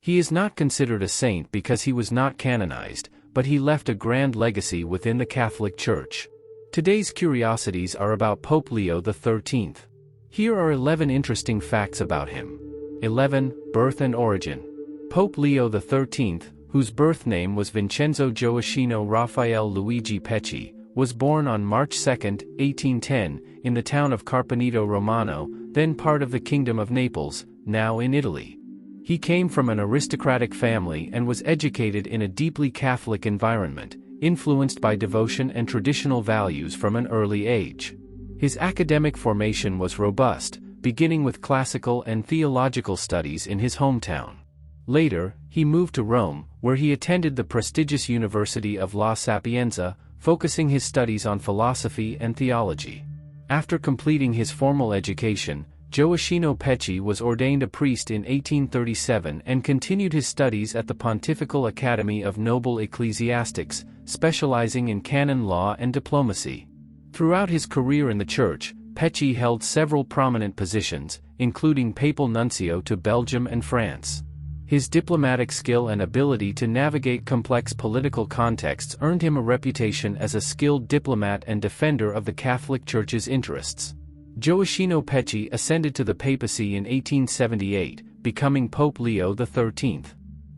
He is not considered a saint because he was not canonized, but he left a grand legacy within the Catholic Church. Today's curiosities are about Pope Leo XIII. Here are 11 interesting facts about him. 11. Birth and origin. Pope Leo XIII, whose birth name was Vincenzo Gioacchino Raphael Luigi Pecci, was born on March 2, 1810, in the town of Carpenito Romano, then part of the Kingdom of Naples, now in Italy. He came from an aristocratic family and was educated in a deeply Catholic environment, influenced by devotion and traditional values from an early age. His academic formation was robust, beginning with classical and theological studies in his hometown. Later, he moved to Rome, where he attended the prestigious University of La Sapienza, focusing his studies on philosophy and theology. After completing his formal education, Gioacchino Pecci was ordained a priest in 1837 and continued his studies at the Pontifical Academy of Noble Ecclesiastics, specializing in canon law and diplomacy. Throughout his career in the Church, Pecci held several prominent positions, including papal nuncio to Belgium and France. His diplomatic skill and ability to navigate complex political contexts earned him a reputation as a skilled diplomat and defender of the Catholic Church's interests. Gioacchino Pecci ascended to the papacy in 1878, becoming Pope Leo XIII.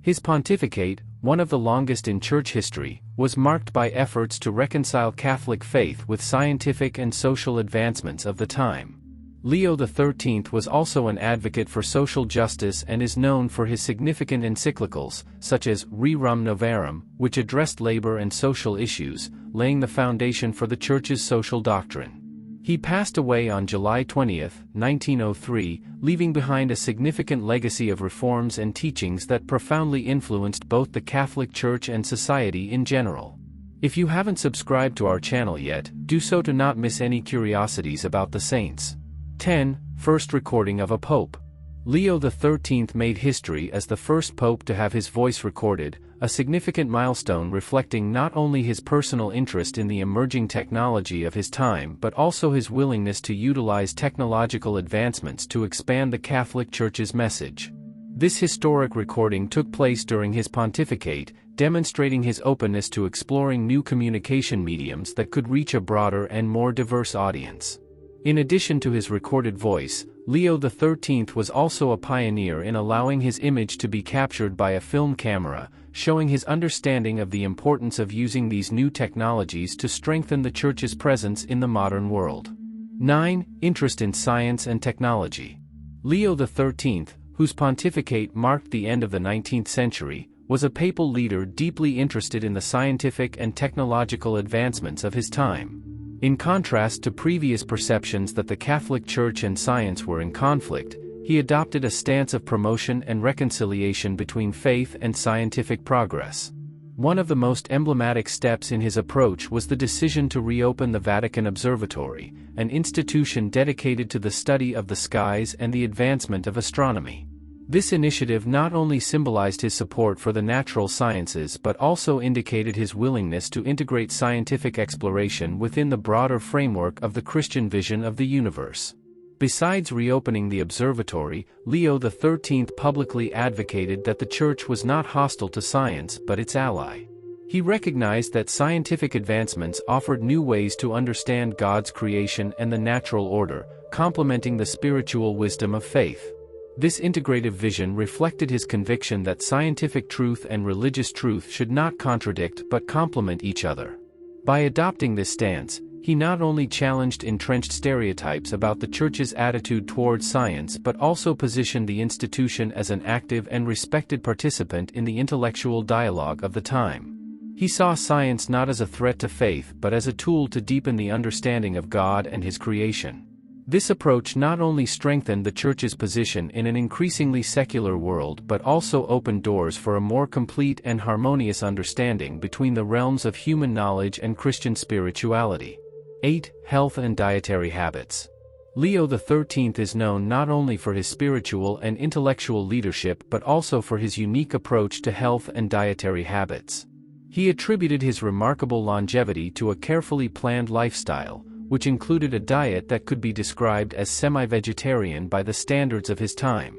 His pontificate, one of the longest in Church history, was marked by efforts to reconcile Catholic faith with scientific and social advancements of the time. Leo XIII was also an advocate for social justice and is known for his significant encyclicals, such as Rerum Novarum, which addressed labor and social issues, laying the foundation for the Church's social doctrine. He passed away on July 20, 1903, leaving behind a significant legacy of reforms and teachings that profoundly influenced both the Catholic Church and society in general. If you haven't subscribed to our channel yet, do so to not miss any curiosities about the saints. 10. First recording of a pope. Leo XIII made history as the first pope to have his voice recorded, a significant milestone reflecting not only his personal interest in the emerging technology of his time but also his willingness to utilize technological advancements to expand the Catholic Church's message. This historic recording took place during his pontificate, demonstrating his openness to exploring new communication mediums that could reach a broader and more diverse audience. In addition to his recorded voice, Leo XIII was also a pioneer in allowing his image to be captured by a film camera, showing his understanding of the importance of using these new technologies to strengthen the Church's presence in the modern world. 9. Interest in science and technology. Leo XIII, whose pontificate marked the end of the 19th century, was a papal leader deeply interested in the scientific and technological advancements of his time. In contrast to previous perceptions that the Catholic Church and science were in conflict, he adopted a stance of promotion and reconciliation between faith and scientific progress. One of the most emblematic steps in his approach was the decision to reopen the Vatican Observatory, an institution dedicated to the study of the skies and the advancement of astronomy. This initiative not only symbolized his support for the natural sciences but also indicated his willingness to integrate scientific exploration within the broader framework of the Christian vision of the universe. Besides reopening the observatory, Leo XIII publicly advocated that the Church was not hostile to science but its ally. He recognized that scientific advancements offered new ways to understand God's creation and the natural order, complementing the spiritual wisdom of faith. This integrative vision reflected his conviction that scientific truth and religious truth should not contradict but complement each other. By adopting this stance, he not only challenged entrenched stereotypes about the Church's attitude toward science but also positioned the institution as an active and respected participant in the intellectual dialogue of the time. He saw science not as a threat to faith but as a tool to deepen the understanding of God and His creation. This approach not only strengthened the Church's position in an increasingly secular world but also opened doors for a more complete and harmonious understanding between the realms of human knowledge and Christian spirituality. 8. Health and dietary habits. Leo XIII is known not only for his spiritual and intellectual leadership but also for his unique approach to health and dietary habits. He attributed his remarkable longevity to a carefully planned lifestyle, which included a diet that could be described as semi-vegetarian by the standards of his time.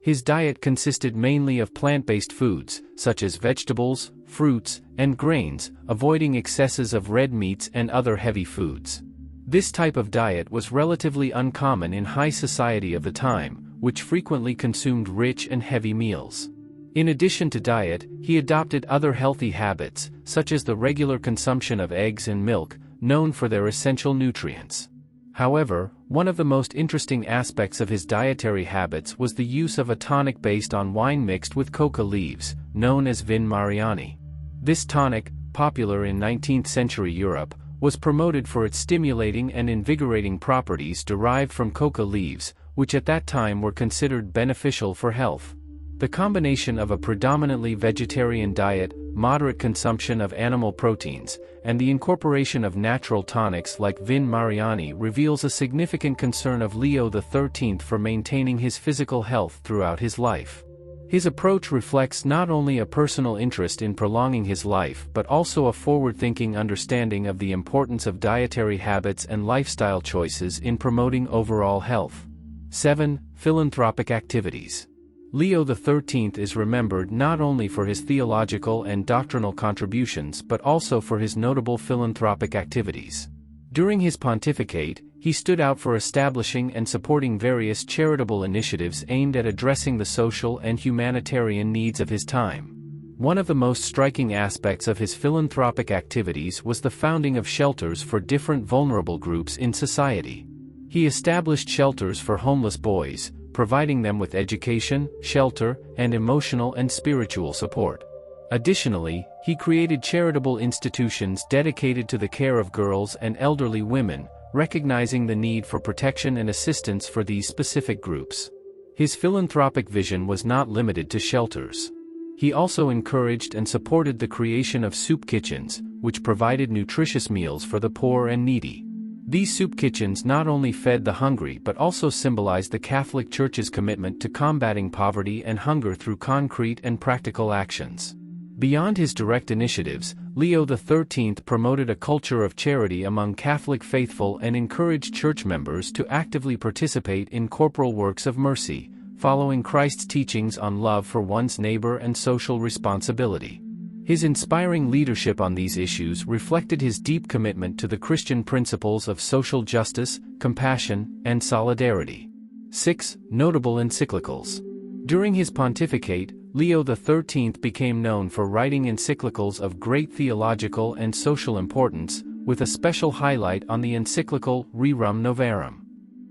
His diet consisted mainly of plant-based foods, such as vegetables, fruits, and grains, avoiding excesses of red meats and other heavy foods. This type of diet was relatively uncommon in high society of the time, which frequently consumed rich and heavy meals. In addition to diet, he adopted other healthy habits, such as the regular consumption of eggs and milk, known for their essential nutrients. However, one of the most interesting aspects of his dietary habits was the use of a tonic based on wine mixed with coca leaves, known as vin mariani. This tonic, popular in 19th century Europe, was promoted for its stimulating and invigorating properties derived from coca leaves, which at that time were considered beneficial for health. The combination of a predominantly vegetarian diet, moderate consumption of animal proteins, and the incorporation of natural tonics like vin mariani reveals a significant concern of Leo XIII for maintaining his physical health throughout his life. His approach reflects not only a personal interest in prolonging his life but also a forward-thinking understanding of the importance of dietary habits and lifestyle choices in promoting overall health. 7. Philanthropic activities. Leo XIII is remembered not only for his theological and doctrinal contributions but also for his notable philanthropic activities. During his pontificate, he stood out for establishing and supporting various charitable initiatives aimed at addressing the social and humanitarian needs of his time. One of the most striking aspects of his philanthropic activities was the founding of shelters for different vulnerable groups in society. He established shelters for homeless boys, providing them with education, shelter, and emotional and spiritual support. Additionally, he created charitable institutions dedicated to the care of girls and elderly women, recognizing the need for protection and assistance for these specific groups. His philanthropic vision was not limited to shelters. He also encouraged and supported the creation of soup kitchens, which provided nutritious meals for the poor and needy. These soup kitchens not only fed the hungry but also symbolized the Catholic Church's commitment to combating poverty and hunger through concrete and practical actions. Beyond his direct initiatives, Leo XIII promoted a culture of charity among Catholic faithful and encouraged church members to actively participate in corporal works of mercy, following Christ's teachings on love for one's neighbor and social responsibility. His inspiring leadership on these issues reflected his deep commitment to the Christian principles of social justice, compassion, and solidarity. 6. Notable encyclicals. During his pontificate, Leo XIII became known for writing encyclicals of great theological and social importance, with a special highlight on the encyclical Rerum Novarum.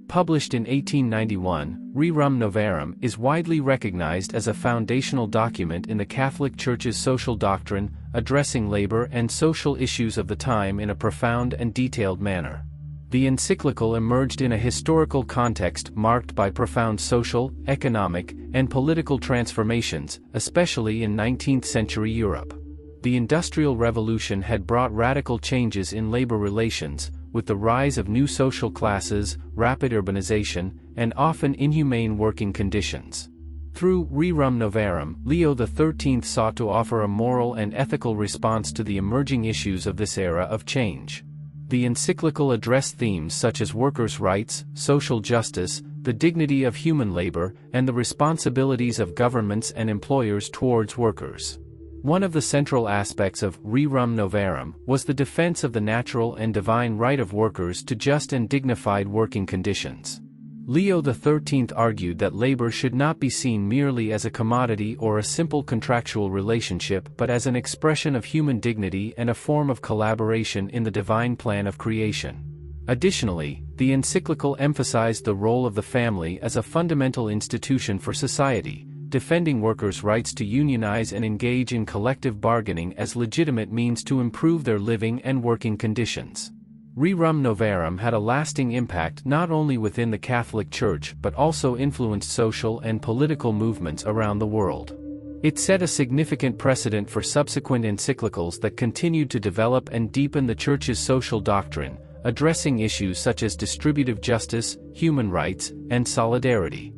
Published in 1891, Rerum Novarum is widely recognized as a foundational document in the Catholic Church's social doctrine, addressing labor and social issues of the time in a profound and detailed manner. The encyclical emerged in a historical context marked by profound social, economic, and political transformations, especially in 19th-century Europe. The Industrial Revolution had brought radical changes in labor relations, with the rise of new social classes, rapid urbanization, and often inhumane working conditions. Through Rerum Novarum, Leo XIII sought to offer a moral and ethical response to the emerging issues of this era of change. The encyclical addressed themes such as workers' rights, social justice, the dignity of human labor, and the responsibilities of governments and employers towards workers. One of the central aspects of Rerum Novarum was the defense of the natural and divine right of workers to just and dignified working conditions. Leo XIII argued that labor should not be seen merely as a commodity or a simple contractual relationship but as an expression of human dignity and a form of collaboration in the divine plan of creation. Additionally, the encyclical emphasized the role of the family as a fundamental institution for society, defending workers' rights to unionize and engage in collective bargaining as legitimate means to improve their living and working conditions. Rerum Novarum had a lasting impact not only within the Catholic Church but also influenced social and political movements around the world. It set a significant precedent for subsequent encyclicals that continued to develop and deepen the Church's social doctrine, addressing issues such as distributive justice, human rights, and solidarity.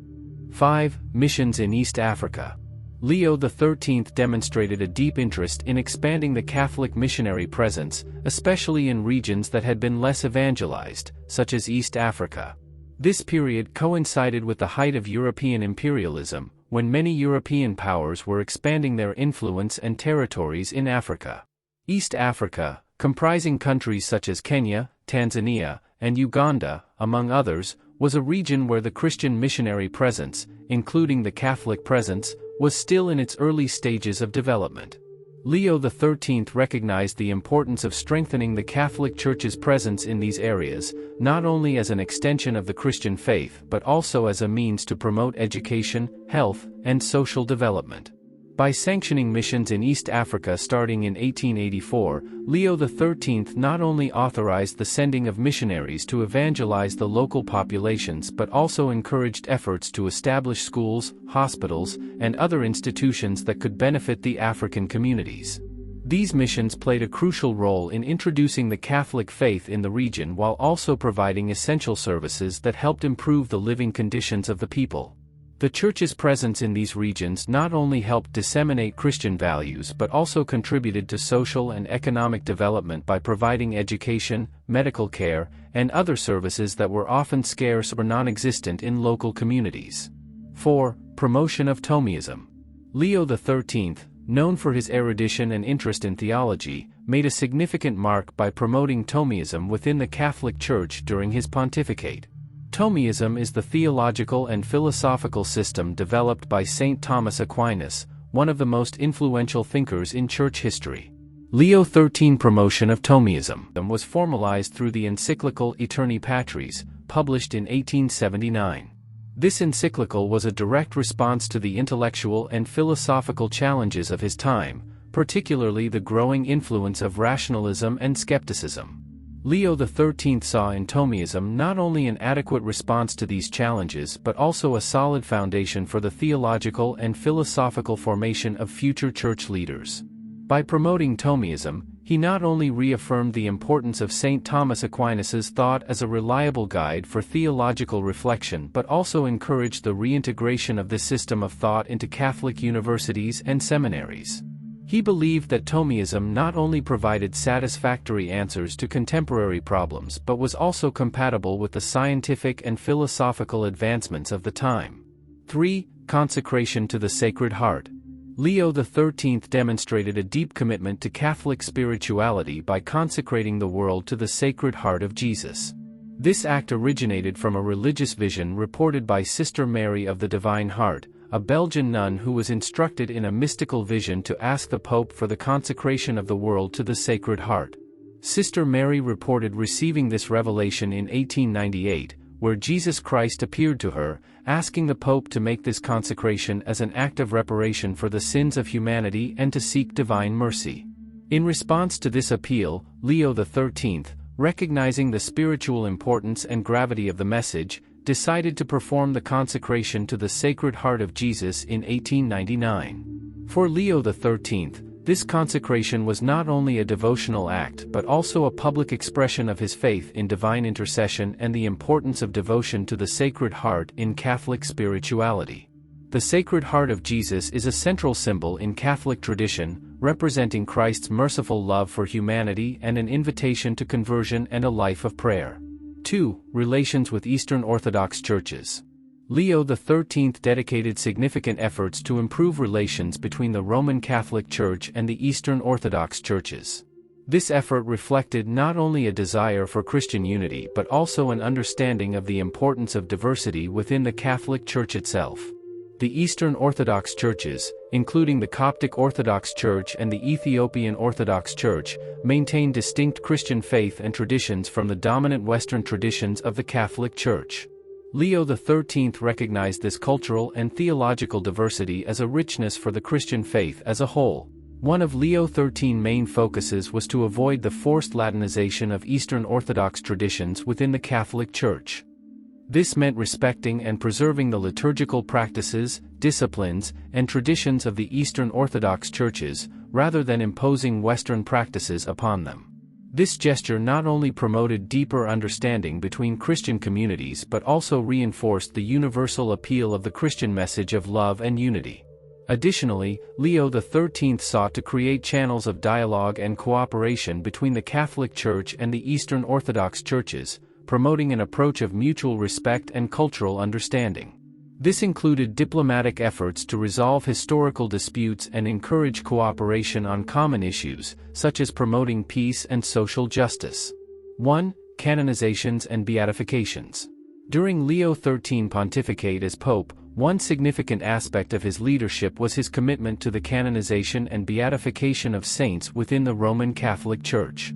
5. Missions in East Africa. Leo XIII demonstrated a deep interest in expanding the Catholic missionary presence, especially in regions that had been less evangelized, such as East Africa. This period coincided with the height of European imperialism, when many European powers were expanding their influence and territories in Africa. East Africa, comprising countries such as Kenya, Tanzania, and Uganda, among others, was a region where the Christian missionary presence, including the Catholic presence, was still in its early stages of development. Leo XIII recognized the importance of strengthening the Catholic Church's presence in these areas, not only as an extension of the Christian faith but also as a means to promote education, health, and social development. By sanctioning missions in East Africa starting in 1884, Leo XIII not only authorized the sending of missionaries to evangelize the local populations but also encouraged efforts to establish schools, hospitals, and other institutions that could benefit the African communities. These missions played a crucial role in introducing the Catholic faith in the region while also providing essential services that helped improve the living conditions of the people. The Church's presence in these regions not only helped disseminate Christian values but also contributed to social and economic development by providing education, medical care, and other services that were often scarce or non-existent in local communities. 4. Promotion of Thomism. Leo XIII, known for his erudition and interest in theology, made a significant mark by promoting Thomism within the Catholic Church during his pontificate. Thomism is the theological and philosophical system developed by St. Thomas Aquinas, one of the most influential thinkers in church history. Leo XIII's promotion of Thomism was formalized through the encyclical Aeterni Patris, published in 1879. This encyclical was a direct response to the intellectual and philosophical challenges of his time, particularly the growing influence of rationalism and skepticism. Leo XIII saw in Thomism not only an adequate response to these challenges but also a solid foundation for the theological and philosophical formation of future church leaders. By promoting Thomism, he not only reaffirmed the importance of St. Thomas Aquinas's thought as a reliable guide for theological reflection but also encouraged the reintegration of this system of thought into Catholic universities and seminaries. He believed that Thomism not only provided satisfactory answers to contemporary problems but was also compatible with the scientific and philosophical advancements of the time. 3. Consecration to the Sacred Heart. Leo XIII demonstrated a deep commitment to Catholic spirituality by consecrating the world to the Sacred Heart of Jesus. This act originated from a religious vision reported by Sister Mary of the Divine Heart, a Belgian nun who was instructed in a mystical vision to ask the Pope for the consecration of the world to the Sacred Heart. Sister Mary reported receiving this revelation in 1898, where Jesus Christ appeared to her, asking the Pope to make this consecration as an act of reparation for the sins of humanity and to seek divine mercy. In response to this appeal, Leo XIII, recognizing the spiritual importance and gravity of the message, decided to perform the consecration to the Sacred Heart of Jesus in 1899. For Leo XIII, this consecration was not only a devotional act but also a public expression of his faith in divine intercession and the importance of devotion to the Sacred Heart in Catholic spirituality. The Sacred Heart of Jesus is a central symbol in Catholic tradition, representing Christ's merciful love for humanity and an invitation to conversion and a life of prayer. 2. Relations with Eastern Orthodox churches. Leo XIII dedicated significant efforts to improve relations between the Roman Catholic Church and the Eastern Orthodox churches. This effort reflected not only a desire for Christian unity but also an understanding of the importance of diversity within the Catholic Church itself. The Eastern Orthodox churches, including the Coptic Orthodox Church and the Ethiopian Orthodox Church, maintain distinct Christian faith and traditions from the dominant Western traditions of the Catholic Church. Leo XIII recognized this cultural and theological diversity as a richness for the Christian faith as a whole. One of Leo XIII's main focuses was to avoid the forced Latinization of Eastern Orthodox traditions within the Catholic Church. This meant respecting and preserving the liturgical practices, disciplines, and traditions of the Eastern Orthodox churches, rather than imposing Western practices upon them. This gesture not only promoted deeper understanding between Christian communities but also reinforced the universal appeal of the Christian message of love and unity. Additionally, Leo XIII sought to create channels of dialogue and cooperation between the Catholic Church and the Eastern Orthodox churches, promoting an approach of mutual respect and cultural understanding. This included diplomatic efforts to resolve historical disputes and encourage cooperation on common issues, such as promoting peace and social justice. 1. Canonizations and Beatifications. During Leo XIII pontificate as Pope, one significant aspect of his leadership was his commitment to the canonization and beatification of saints within the Roman Catholic Church.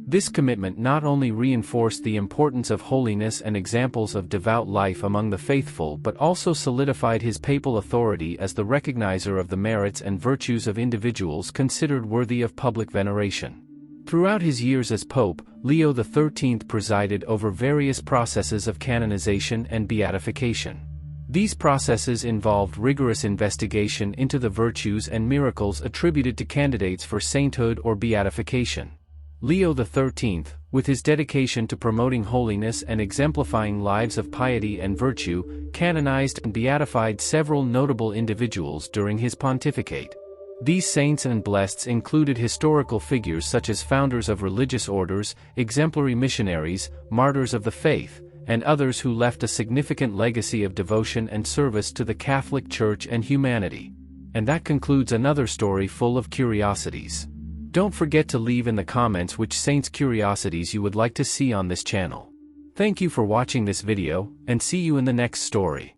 This commitment not only reinforced the importance of holiness and examples of devout life among the faithful but also solidified his papal authority as the recognizer of the merits and virtues of individuals considered worthy of public veneration. Throughout his years as Pope, Leo XIII presided over various processes of canonization and beatification. These processes involved rigorous investigation into the virtues and miracles attributed to candidates for sainthood or beatification. Leo XIII, with his dedication to promoting holiness and exemplifying lives of piety and virtue, canonized and beatified several notable individuals during his pontificate. These saints and blesseds included historical figures such as founders of religious orders, exemplary missionaries, martyrs of the faith, and others who left a significant legacy of devotion and service to the Catholic Church and humanity. And that concludes another story full of curiosities. Don't forget to leave in the comments which saints' curiosities you would like to see on this channel. Thank you for watching this video, and see you in the next story.